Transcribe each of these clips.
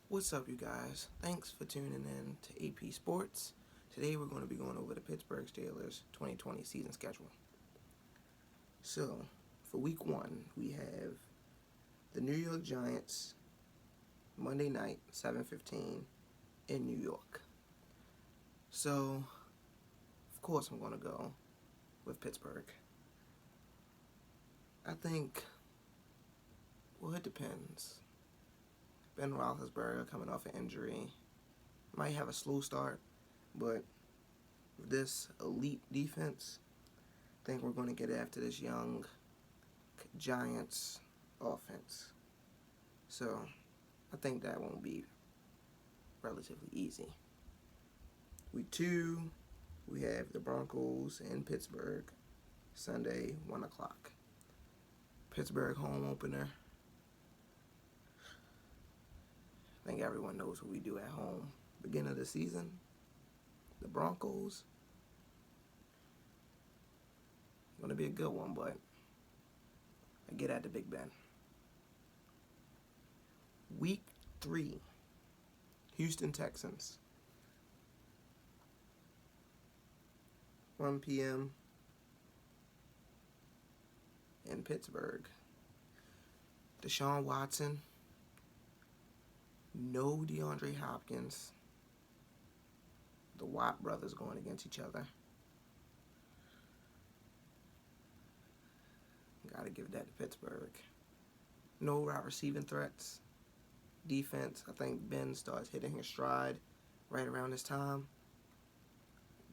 What's up, you guys? Thanks for tuning in to AP Sports. Today we're going to be going over the Pittsburgh Steelers 2020 season schedule. So, for week one, we have the New York Giants Monday night, 7:15 in New York. So, of course, I'm going to go with Pittsburgh. I think, well, it depends. Ben Roethlisberger coming off an injury might have a slow start, but with this elite defense, I think we're going to get after this young Giants offense. So I think that won't be relatively easy. Week two, we have the Broncos in Pittsburgh, Sunday, 1 o'clock. Pittsburgh home opener. I think everyone knows what we do at home. Beginning of the season, the Broncos. Going to be a good one, but I get at the Big Ben. Week three, Houston Texans. 1 p.m. in Pittsburgh. Deshaun Watson. No DeAndre Hopkins. The Watt brothers going against each other. Gotta give that to Pittsburgh. No wide receiving threats. Defense, I think Ben starts hitting his stride right around this time.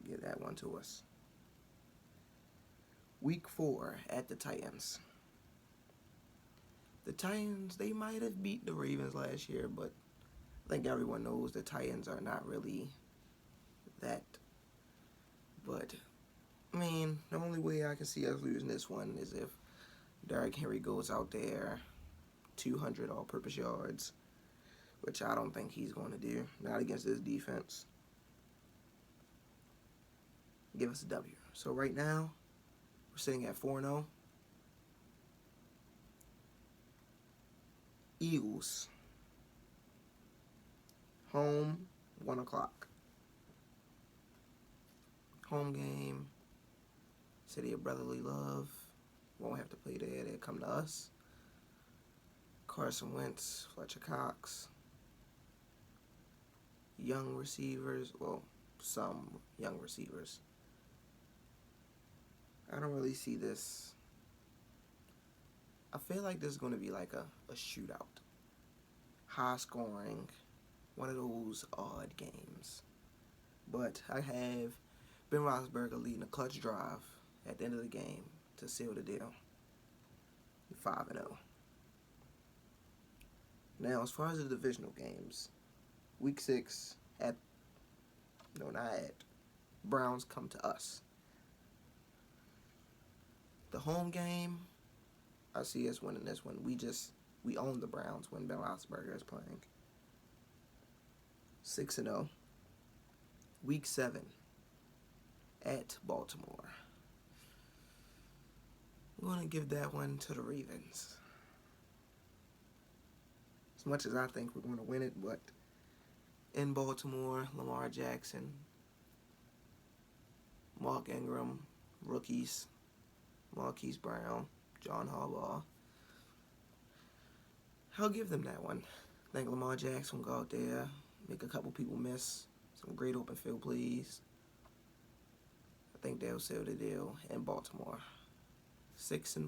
Give that one to us. Week four at the Titans. The Titans, they might have beat the Ravens last year, but I think everyone knows the Titans are not really that. But, I mean, the only way I can see us losing this one is if Derrick Henry goes out there 200 all-purpose yards, which I don't think he's going to do. Not against this defense. Give us a W. So right now, we're sitting at 4-0. Eagles. Home, 1 o'clock. Home game. City of Brotherly Love. Won't have to play there. They'll come to us. Carson Wentz, Fletcher Cox. Young receivers. Well, some young receivers. I don't really see this. I feel like this is going to be like a shootout. High scoring. One of those odd games. But I have Ben Roethlisberger leading a clutch drive at the end of the game to seal the deal. 5-0. Now, as far as the divisional games, week 6 at, no, not at, Browns come to us. The home game, I see us winning this one. We own the Browns when Ben Roethlisberger is playing. 6-0. Week 7 at Baltimore. I'm going to give that one to the Ravens. As much as I think we're going to win it, but in Baltimore, Lamar Jackson, Mark Ingram, rookies, Marquise Brown, John Harbaugh. I'll give them that one. I think Lamar Jackson will go out there, make a couple people miss, some great open field plays. I think they'll seal the deal in Baltimore. 6-1.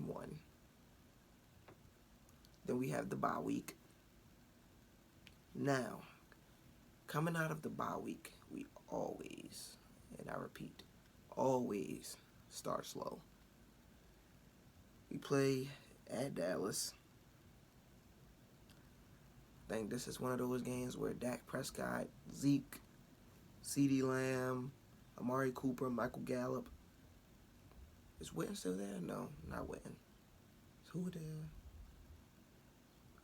Then we have the bye week. Now, coming out of the bye week, we always, and I repeat, always start slow. We play at Dallas. I think this is one of those games where Dak Prescott, Zeke, CeeDee Lamb, Amari Cooper, Michael Gallup. Is Witten still there? No, not Witten. Is who there?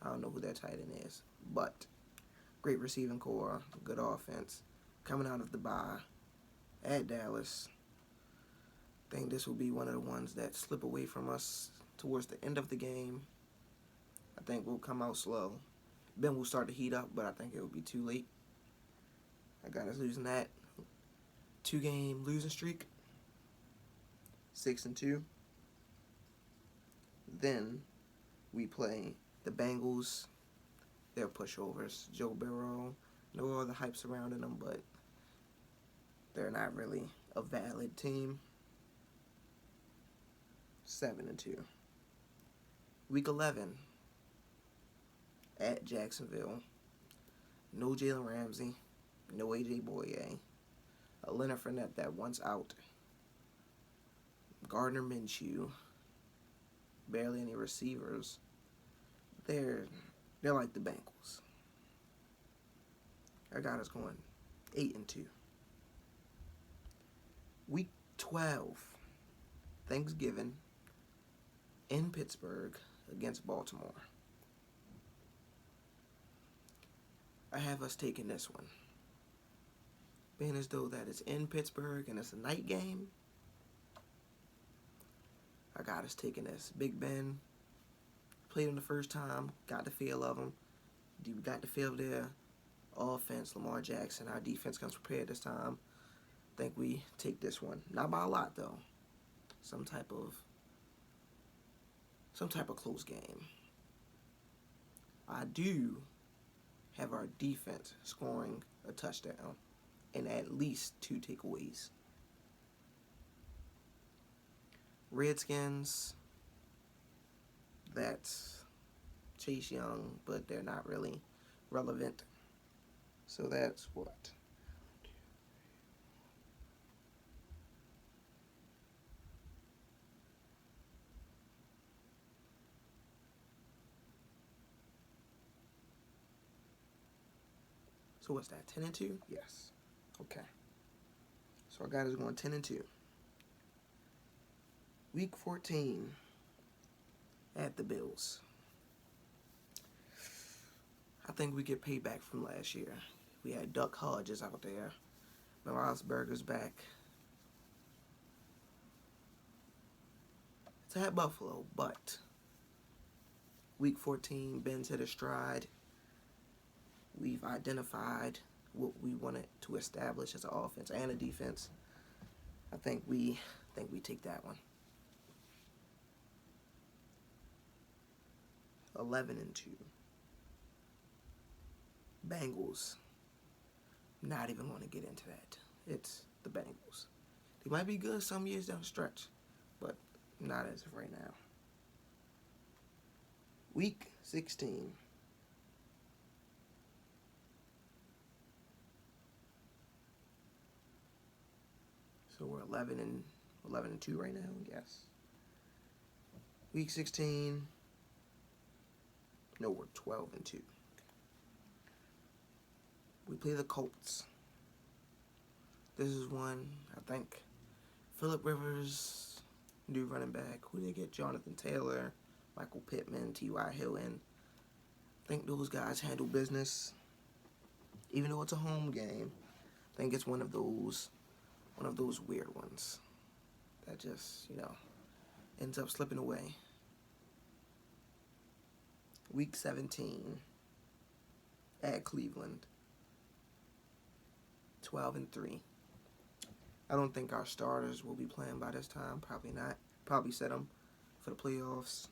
I don't know who that tight end is. But great receiving core, good offense. Coming out of the bye at Dallas. I think this will be one of the ones that slip away from us towards the end of the game. I think we'll come out slow. Ben will start to heat up, but I think it will be too late. I got us losing that 2-game losing streak, 6-2. Then we play the Bengals. They're pushovers. Joe Burrow, no all the hype surrounding them, but they're not really a valid team. 7-2. Week 11 at Jacksonville. No Jalen Ramsey, no AJ Boye, a Leonard Fournette that once out, Gardner Minshew, barely any receivers. They're like the Bengals. I got us going 8-2. Week 12, Thanksgiving in Pittsburgh against Baltimore. I have us taking this one. Being as though that is in Pittsburgh and it's a night game, I got us taking this. Big Ben played him the first time, got the feel of him. We got the feel of their offense. Lamar Jackson, our defense comes prepared this time. I think we take this one. Not by a lot though. Some type of close game. I do have our defense scoring a touchdown and at least 2 takeaways. Redskins, that's Chase Young, but they're not really relevant. So that's what? So what's that, 10-2? Yes. Okay. So our guy is going 10-2. Week 14 at the Bills. I think we get payback from last year. We had Duck Hodges out there. Ben Roethlisberger's back. It's at Buffalo, but Week 14, Ben's hit a stride. We've identified what we wanted to establish as an offense and a defense. I think we take that one. 11-2. Bengals. Not even want to get into that. It's the Bengals. They might be good some years down the stretch, but not as of right now. Week 16. So we're 11-2 right now, yes. Week 16. No, we're 12-2. We play the Colts. This is one, I think, Phillip Rivers, new running back. Who did they get? Jonathan Taylor, Michael Pittman, T.Y. Hilton. I think those guys handle business. Even though it's a home game, I think it's one of those weird ones that just, ends up slipping away. Week 17 at Cleveland. 12-3. I don't think our starters will be playing by this time. Probably not. Probably set them for the playoffs.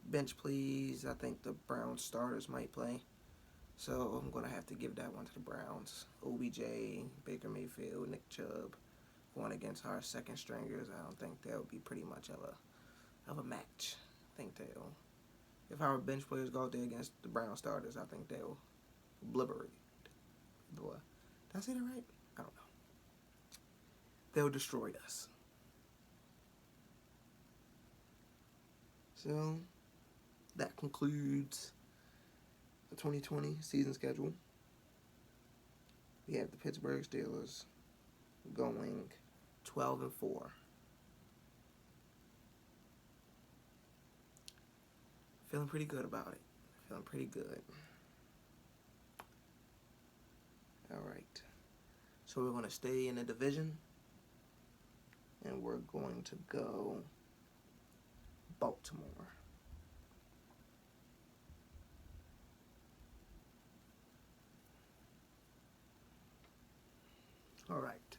Bench please. I think the Browns starters might play. So I'm going to have to give that one to the Browns. OBJ, Baker Mayfield, Nick Chubb going against our second stringers. I don't think they'll be pretty much of a match. I think they'll, if our bench players go out there against the Brown starters, I think they'll obliterate. Did I say that right? I don't know. They'll destroy us. So that concludes the 2020 season schedule. We have the Pittsburgh Steelers going 12-4. Feeling pretty good about it. Feeling pretty good. Alright. So we're going to stay in the division. And we're going to go Baltimore. All right.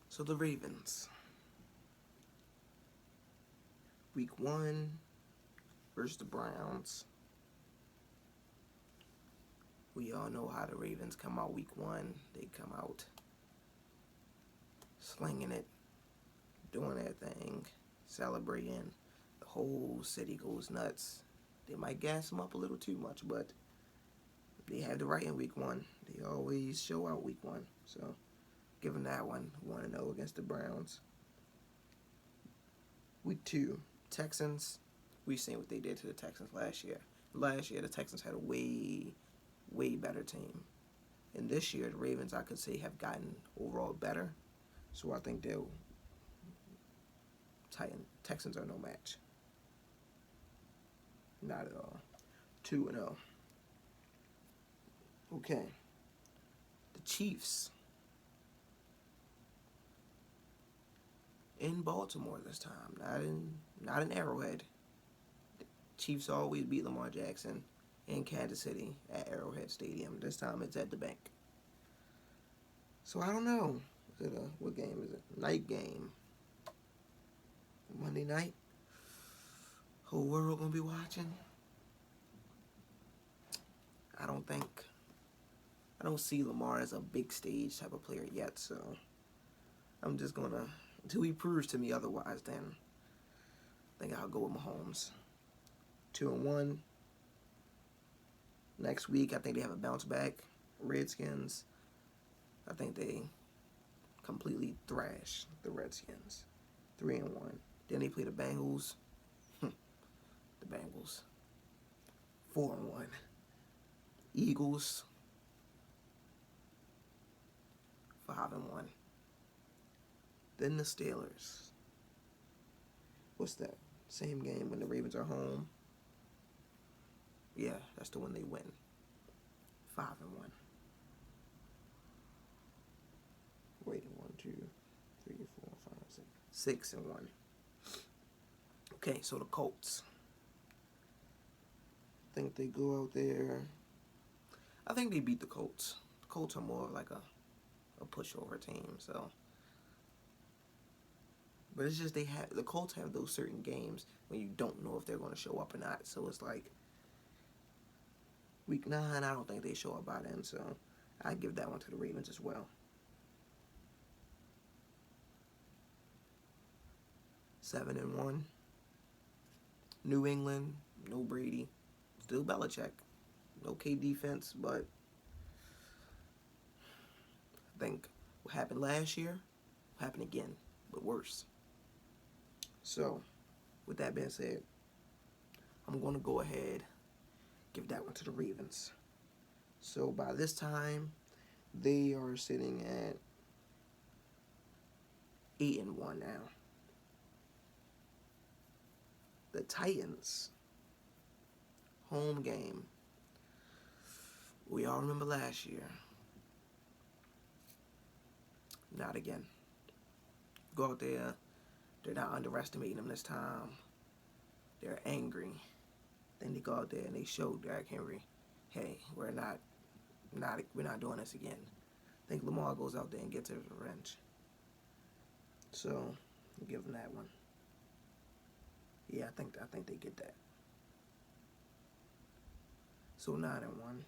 So the Ravens. Week 1 versus the Browns. We all know how the Ravens come out week 1. They come out slinging it, doing their thing, celebrating. The whole city goes nuts. They might gas them up a little too much, but they have the right in week 1. They always show out week 1. So give them that one. 1-0 against the Browns. Week 2, Texans. We've seen what they did to the Texans last year. Last year, the Texans had a way better team. And this year, the Ravens, I could say, have gotten overall better. So I think Texans are no match. Not at all. 2-0. Okay. The Chiefs. In Baltimore this time, not in Arrowhead. The Chiefs always beat Lamar Jackson in Kansas City at Arrowhead Stadium. This time it's at the bank. So I don't know. What game is it? Night game. Monday night. Whole world gonna be watching. I don't see Lamar as a big stage type of player yet, so I'm just gonna, until he proves to me otherwise, then I think I'll go with Mahomes. 2-1. Next week, I think they have a bounce back. Redskins, I think they completely thrash the Redskins. 3-1. Then they play the Bengals. The Bengals. 4-1. Eagles. 5-1. Then the Steelers. What's that? Same game when the Ravens are home. Yeah, that's the one they win. 5-1. Wait, 1, 2, 3, 4, 5, 6. 6-1. Okay, so the Colts. I think they go out there. I think they beat the Colts. The Colts are more of like a pushover team, so. But it's just the Colts have those certain games when you don't know if they're going to show up or not. So it's like week 9, I don't think they show up by then. So I give that one to the Ravens as well. 7-1. New England, no Brady, still Belichick, no K defense, but I think what happened last year will happen again, but worse. So, with that being said, I'm going to go ahead, give that one to the Ravens. So, by this time, they are sitting at 8-1 now. The Titans, home game. We all remember last year. Not again. Go out there. They're not underestimating them this time. They're angry. Then they go out there and they show Derrick Henry, hey, we're not doing this again. I think Lamar goes out there and gets his revenge. So, I'll give them that one. Yeah, I think they get that. So 9-1.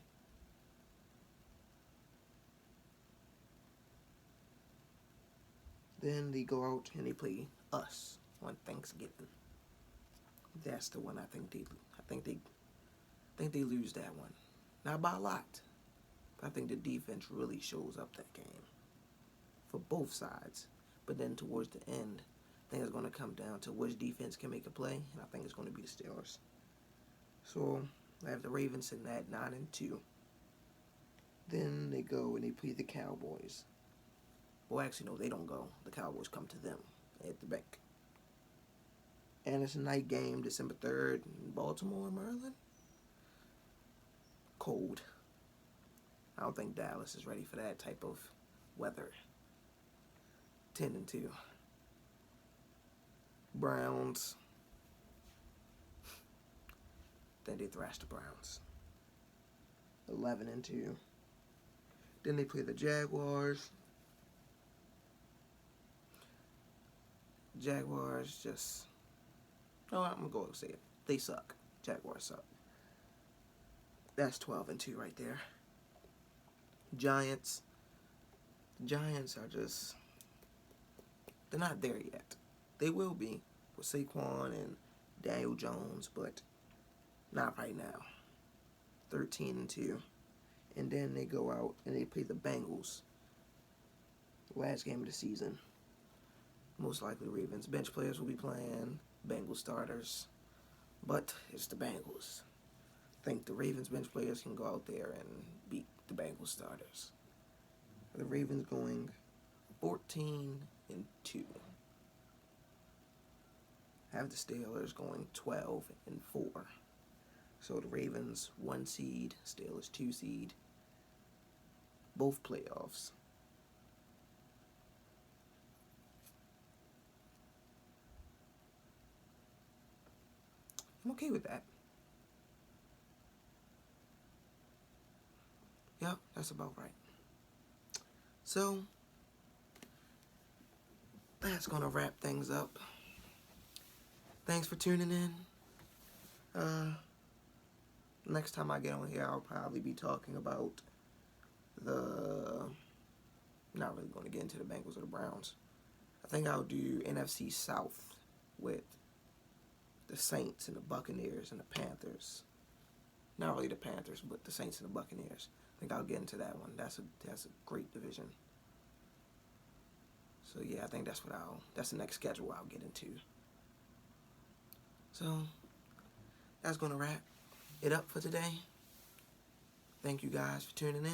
Then they go out and they play us on Thanksgiving. That's the one I think they lose that one. Not by a lot. But I think the defense really shows up that game. For both sides. But then towards the end, I think it's going to come down to which defense can make a play, and I think it's going to be the Steelers. So I have the Ravens sitting at 9-2. Then they go and they play the Cowboys. Well, actually, no, they don't go. The Cowboys come to them at the bank. And it's a night game, December 3rd, in Baltimore, Maryland. Cold. I don't think Dallas is ready for that type of weather. 10-2. Browns. Then they thrash the Browns. 11-2. Then they play the Jaguars. Jaguars just... Oh, I'm going to go and say it. They suck. Jaguars suck. That's 12-2 right there. Giants. The Giants are just... They're not there yet. They will be with Saquon and Daniel Jones, but not right now. 13-2. And then they go out and they play the Bengals. Last game of the season. Most likely Ravens bench players will be playing. Bengals starters. But it's the Bengals. I think the Ravens bench players can go out there and beat the Bengals starters. The Ravens going 14-2. Have the Steelers going 12-4. So the Ravens 1 seed, Steelers 2 seed. Both playoffs. I'm okay with that. Yep, that's about right. So, that's going to wrap things up. Thanks for tuning in. Next time I get on here, I'll probably be talking about not really going to get into the Bengals or the Browns. I think I'll do NFC South with the Saints and the Buccaneers and the Panthers. Not really the Panthers, but the Saints and the Buccaneers. I think I'll get into that one. That's a great division. So yeah, I think that's the next schedule I'll get into. So that's gonna wrap it up for today. Thank you guys for tuning in.